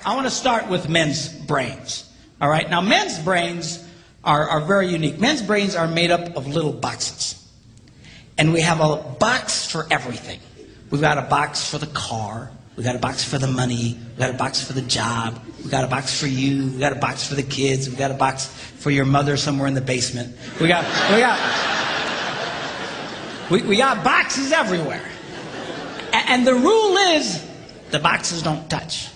I want to start with men's brains. All right? Now, men's brains are very unique. Men's brains are made up of little boxes. And we have a box for everything. We've got a box for the car. We've got a box for the money. We've got a box for the job. We've got a box for you. We've got a box for the kids. We've got a box for your mother somewhere in the basement. We got boxes everywhere. And the rule is, the boxes don't touch.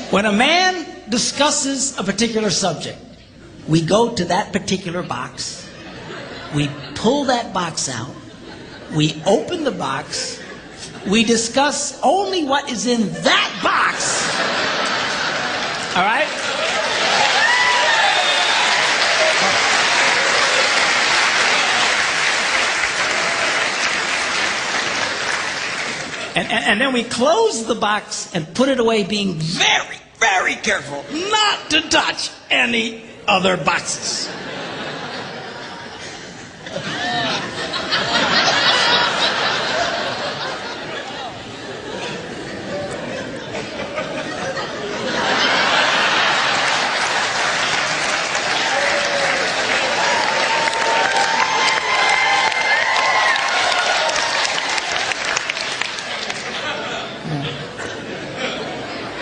When a man discusses a particular subject, we go to that particular box, we pull that box out, we open the box, we discuss only what is in that box. All right? And then we close the box and put it away, being very, very careful not to touch any other boxes.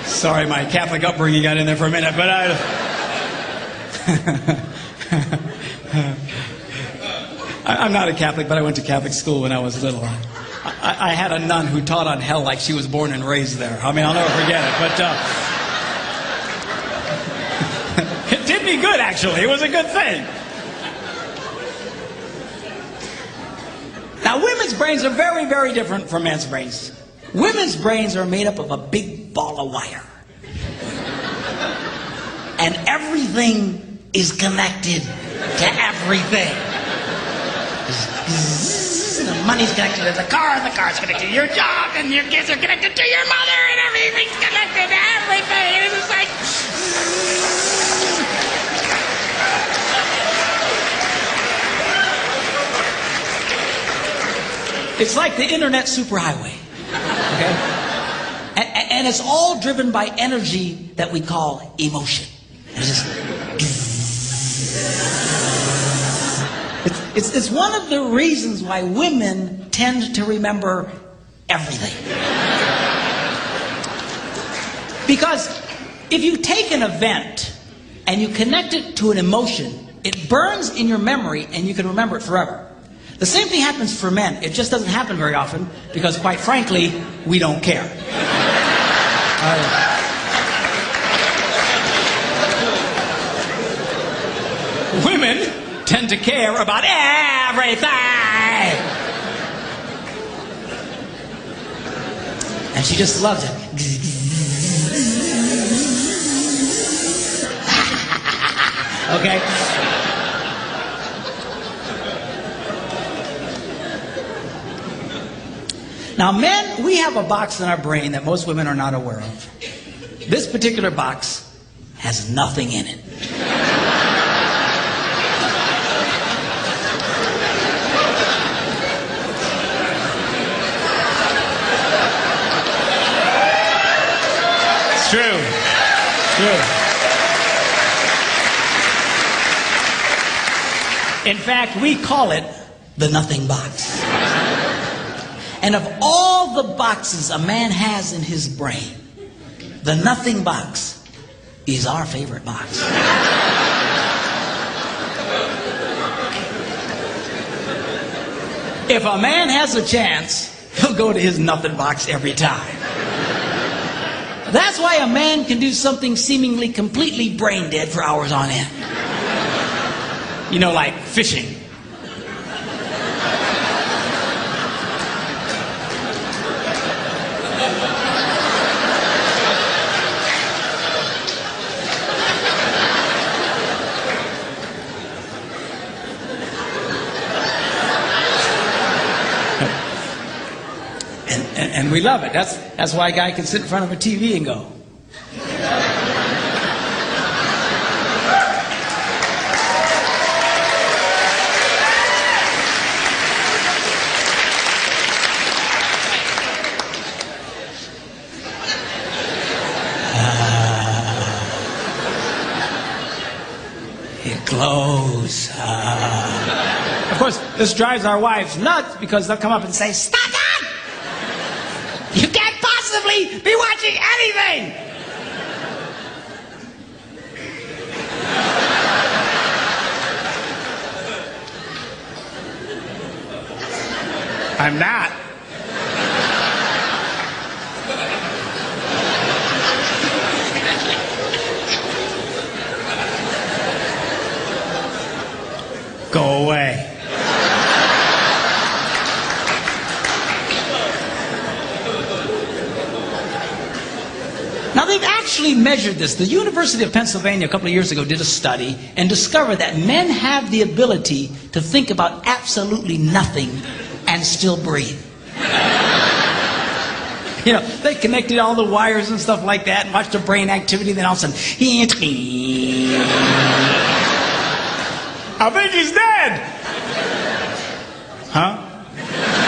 Sorry, my Catholic upbringing got in there for a minute, but I'm not a Catholic, but I went to Catholic school when I was little. I had a nun who taught on hell like she was born and raised there. I mean, I'll never forget it, but it did me good, actually. It was a good thing. Now, women's brains are very, very different from men's brains. Women's brains are made up of a big ball of wire. And everything is connected to everything. The money's connected to the car's connected to your job, and your kids are connected to your mother, and everything's connected to everything. It's just like... It's like the internet superhighway. Okay? And it's all driven by energy that we call emotion. It's one of the reasons why women tend to remember everything. Because if you take an event and you connect it to an emotion, it burns in your memory and you can remember it forever. The same thing happens for men. It just doesn't happen very often because, quite frankly, we don't care. Women tend to care about everything. And she just loves it. Okay? Now, men, we have a box in our brain that most women are not aware of. This particular box has nothing in it. It's true. It's true. In fact, we call it the nothing box. And of all the boxes a man has in his brain, the nothing box is our favorite box. If a man has a chance, he'll go to his nothing box every time. That's why a man can do something seemingly completely brain dead for hours on end. You know, like fishing. And we love it. That's why a guy can sit in front of a TV and go. close. Of course, this drives our wives nuts because they'll come up and say, "Stop that! You can't possibly be watching anything!" I'm not. Go away. Now they've actually measured this. The University of Pennsylvania a couple of years ago did a study and discovered that men have the ability to think about absolutely nothing and still breathe. You know, they connected all the wires and stuff like that and watched the brain activity, then all of a sudden, I think he's dead. Huh?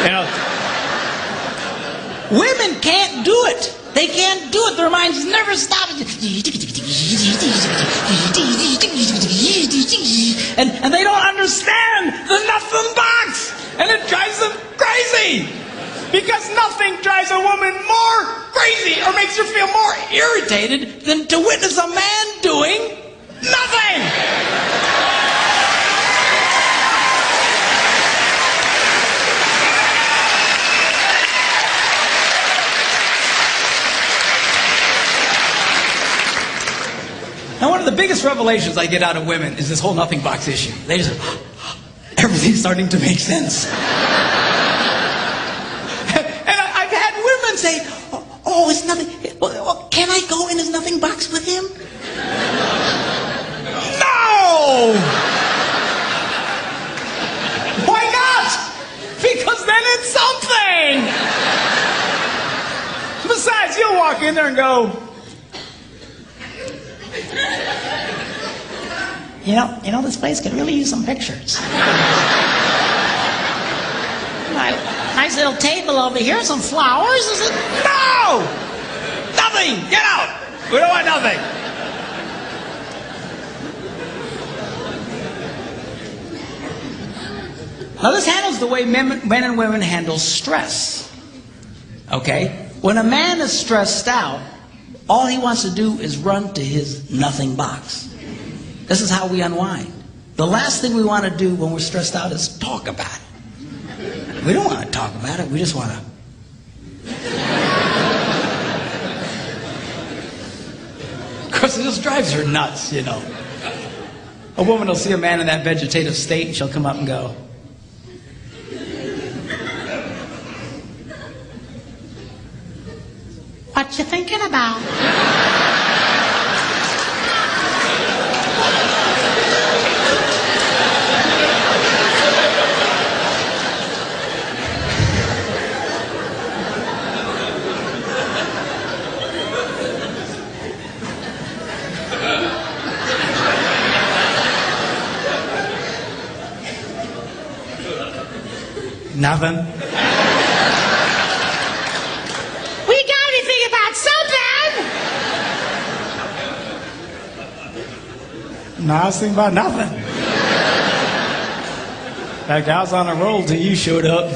You know, women can't do it. They can't do it. Their minds never stop. And they don't understand the nothing box. And it drives them crazy. Because nothing drives a woman more crazy or makes her feel more irritated than to witness a man doing nothing. Now, one of the biggest revelations I get out of women is this whole nothing box issue. They just, everything's starting to make sense. And I've had women say, "Oh, it's nothing. Well, can I go in his nothing box with him?" No! Why not? Because then it's something. Besides, you'll walk in there and go, You know, this place could really use some pictures. Nice little table over here, some flowers. No! Nothing! Get out! We don't want nothing. Now this handles the way men and women handle stress. Okay? When a man is stressed out, all he wants to do is run to his nothing box. This is how we unwind. The last thing we want to do when we're stressed out is talk about it. We don't want to talk about it. We just want to. Of course, it just drives her nuts, you know. A woman will see a man in that vegetative state and she'll come up and go, "What you thinking about?" Nothing. We gotta be thinking about something. No, I was thinking about nothing. In fact, I was on a roll till you showed up.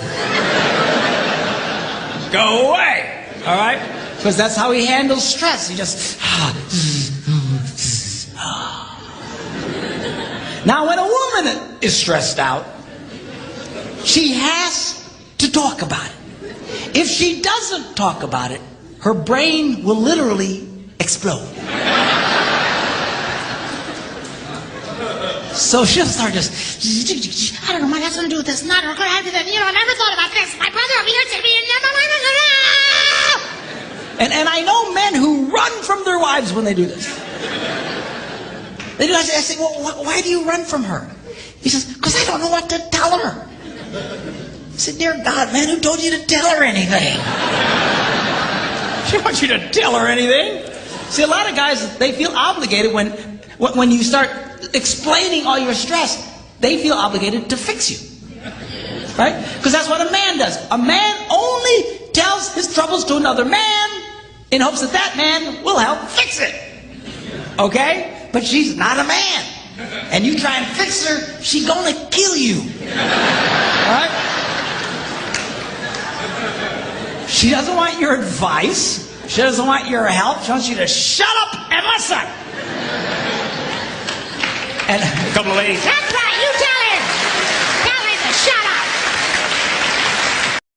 Go away. All right? Because that's how he handles stress. He just. Now, when a woman is stressed out, she has to talk about it. If she doesn't talk about it, her brain will literally explode. So she'll start just, "I don't know, might have something to do with this, not, or could have to do that, I never thought about this, my brother over here said to me, and I know men who run from their wives when they do this. They do. I say, "Well, why do you run from her?" He says, "Because I don't know what to tell her." I said, "Dear God, man, who told you to tell her anything?" She wants you to tell her anything. See, a lot of guys, they feel obligated when you start explaining all your stress, they feel obligated to fix you. Right? Because that's what a man does. A man only tells his troubles to another man in hopes that that man will help fix it. Okay? But she's not a man. and you try and fix her, she gonna kill you. All right? She doesn't want your advice. She doesn't want your help. She wants you to shut up and listen. And a couple of ladies, that's right, you tell